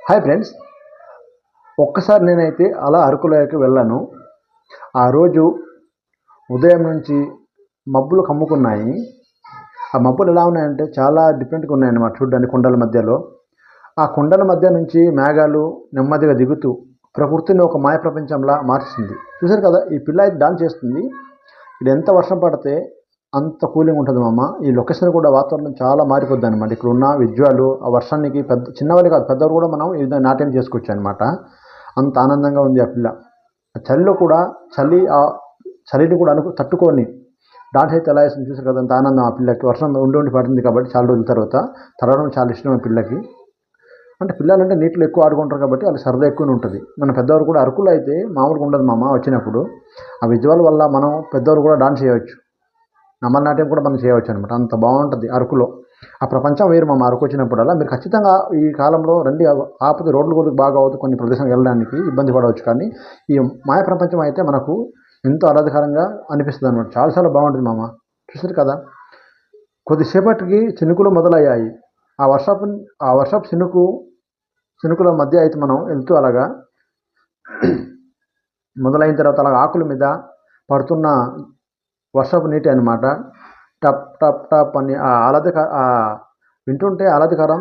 Hi friends, ఒక్కసారి నేనైతే అలా అరకులోయకి వెళ్ళాను. ఆ రోజు ఉదయం నుంచి మబ్బులు కమ్ముకున్నాయి. ఆ మబ్బులు ఎలా ఉన్నాయంటే చాలా డిఫరెంట్గా ఉన్నాయన్నమాట. చూడ్డానికి కొండల మధ్యలో, ఆ కొండల మధ్య నుంచి మేఘాలు నెమ్మదిగా దిగుతూ ప్రకృతిని ఒక మాయ ప్రపంచంలా మార్చింది. చూశారు కదా, ఈ పిల్ల అయితే డాన్స్ చేస్తుంది. ఇక్కడ ఎంత వర్షం పడితే అంత కూలింగ్ ఉంటుంది మామ. ఈ లొకేషన్ కూడా వాతావరణం చాలా మారిపోద్ది అనమాట. ఇక్కడ ఉన్న విజువల్ ఆ వర్షానికి చిన్నవాళ్ళు కాదు, పెద్దవారు కూడా మనం ఈ విధంగా నాట్యం చేసుకోవచ్చు అనమాట. అంత ఆనందంగా ఉంది ఆ పిల్ల. చలిలో కూడా చలిని కూడా తట్టుకొని డాన్స్ అయితే ఎలా వేస్తుంది చూసారు కదా, అంత ఆనందం ఆ పిల్లకి. వర్షం ఉండి పడుతుంది కాబట్టి చాలా రోజుల తర్వాత తడవడం చాలా ఇష్టం ఆ పిల్లకి. అంటే పిల్లలంటే నీటిలో ఎక్కువ ఆడుకుంటారు కాబట్టి వాళ్ళకి సరదా ఎక్కువ ఉంటుంది. మన పెద్దవారు కూడా అరకులో అయితే మామూలుగా ఉండదు మామ. వచ్చినప్పుడు ఆ విజువల్ వల్ల మనం పెద్దవారు కూడా డాన్స్ చేయవచ్చు, నమ్మనాట్యం కూడా మనం చేయవచ్చు అనమాట. అంత బాగుంటుంది అరకులో. ఆ ప్రపంచం వేరు మా అరకు వచ్చినప్పుడల్లా. మీరు ఖచ్చితంగా ఈ కాలంలో రండి. కాకపోతే రోడ్లు కూడా బాగా అవుతుంది, కొన్ని ప్రదేశాలకు వెళ్ళడానికి ఇబ్బంది పడవచ్చు. కానీ ఈ మాయ ప్రపంచం అయితే మనకు ఎంతో ఆహ్లాదకరంగా అనిపిస్తుంది అనమాట. చాలా బాగుంటుంది మామ. చూసారు కదా, కొద్దిసేపటికి చినుకులు మొదలయ్యాయి. ఆ వర్షపు చినుకుల మధ్య అయితే మనం వెళ్తూ అలాగా మొదలైన తర్వాత అలాగ ఆకుల మీద పడుతున్న వర్షపు నీటి అనమాట. టప్ టప్ టప్ అని వింటుంటే ఆహ్లాదకరం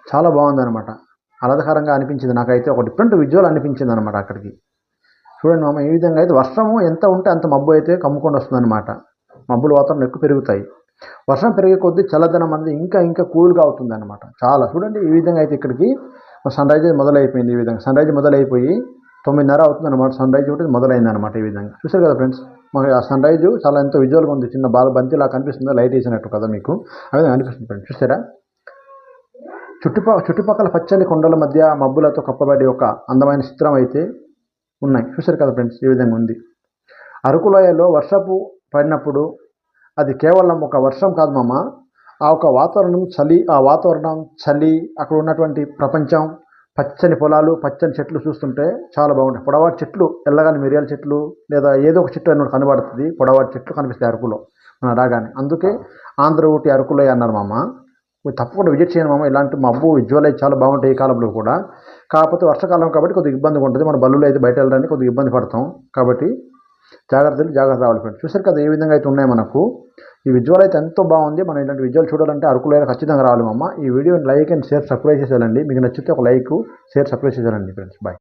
చాలా బాగుందనమాట. ఆహ్లాదకరంగా అనిపించింది నాకైతే. ఒక డిఫరెంట్ విజువల్ అనిపించింది అనమాట అక్కడికి. చూడండి మామ, ఈ విధంగా అయితే వర్షము ఎంత ఉంటే అంత మబ్బు అయితే కమ్ముకొని వస్తుందన్నమాట. మబ్బులు వాతావరణం ఎక్కువ పెరుగుతాయి. వర్షం పెరిగే కొద్దీ చల్లదనం అనేది ఇంకా కూల్గా అవుతుంది అనమాట. చాలా చూడండి, ఈ విధంగా అయితే ఇక్కడికి సన్ రైజ్ మొదలైపోయింది. ఈ విధంగా సన్ రైజ్ మొదలైపోయి 9:30 అవుతుంది అనమాట. సన్ రైజ్ ఒకటి మొదలైంది అనమాట. ఈ విధంగా చూసారు కదా ఫ్రెండ్స్, మనకి ఆ సన్ రైజ్ చాలా ఎంతో విజువల్గా ఉంది. చిన్న బంతిలా కనిపిస్తుంది, లైట్ వేసినట్టు కదా మీకు. ఆ విధంగా అనిపిస్తుంది ఫ్రెండ్స్. చూసారా, చుట్టుపక్కల పచ్చని కొండల మధ్య మబ్బులతో కప్పబడి ఒక అందమైన చిత్రం అయితే ఉన్నాయి. చూసారు కదా ఫ్రెండ్స్, ఈ విధంగా ఉంది. అరకులోయలో వర్షపు పడినప్పుడు అది కేవలం ఒక వర్షం కాదు మామ. ఆ వాతావరణం చలి, అక్కడ ఉన్నటువంటి ప్రపంచం, పచ్చని పొలాలు, పచ్చని చెట్లు చూస్తుంటే చాలా బాగుంటాయి. పొడవాటి చెట్లు, ఎల్లగాని మిరియాల చెట్లు లేదా ఏదో ఒక చెట్టు అని కనబడుతుంది. పొడవాటి చెట్లు కనిపిస్తాయి అరకులో మనం రాగానే. అందుకే ఆంధ్ర ఊటి అరకులోయ అన్నారు మామ. తప్పకుండా విజిట్ చేయండి మామ. ఇలాంటి మబ్బు విజువల్ అయితే చాలా బాగుంటాయి ఈ కాలంలో కూడా. కాకపోతే వర్షాకాలం కాబట్టి కొద్దిగా ఇబ్బందిగా ఉంటుంది. మన బల్లులో అయితే బయట వెళ్ళడానికి కొద్దిగా ఇబ్బంది పడతాం కాబట్టి జాగ్రత్త రావాలి ఫ్రెండ్స్. చూసారు కదా, ఏ విధంగా అయితే ఉన్నాయి మనకు. ఈ విజువల్ అయితే ఎంతో బాగుంది. మనం ఇలాంటి విజువల్ చూడాలంటే అరకులోయ ఖచ్చితంగా రావాలి మామ. ఈ వీడియోని లైక్ అండ్ షేర్ సబ్స్క్రైబ్ చేసేయాలండి. మీకు నచ్చితే ఒక లైక్, షేర్, సబ్స్క్రైబ్ చేసేయాలండి ఫ్రెండ్స్. బాయ్.